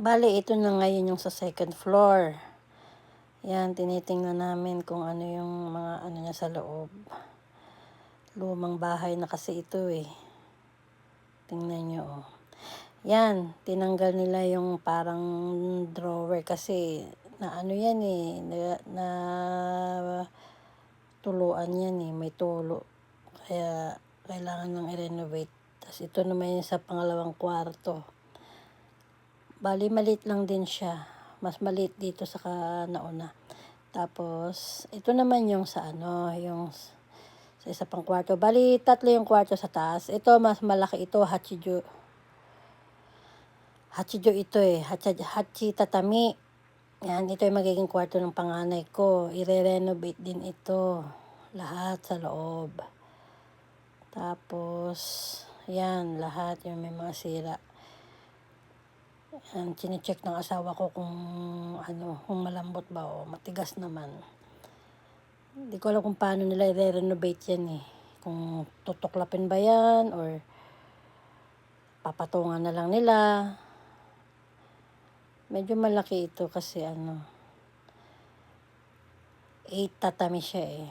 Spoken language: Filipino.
Bale, ito na ngayon yung sa second floor. Yan, tinitingnan namin kung ano yung mga ano niya sa loob. Lumang bahay na kasi ito eh. Tingnan nyo oh. Yan, tinanggal nila yung parang drawer kasi na ano yan eh, na tuluan yan eh, may tulo. Kaya kailangan nang i-renovate. Tapos ito naman yung sa pangalawang kwarto. Bali, maliit lang din siya. Mas maliit dito sa nauna. Tapos, ito naman yung sa ano, yung sa isa pang kwarto. Bali, 3 yung kwarto sa taas. Ito, mas malaki ito, Hachijo. Hachijo ito eh, Hachi tatami. Yan, ito yung magiging kwarto ng panganay ko. I-renovate din ito. Lahat sa loob. Tapos, yan, lahat yung may mga sira. Yan, chinecheck ng asawa ko kung kung malambot ba o matigas naman. Hindi ko alam kung paano nila i-renovate yan eh. Kung tutuklapin ba yan or papatungan na lang nila. Medyo malaki ito kasi 8 tatami siya eh.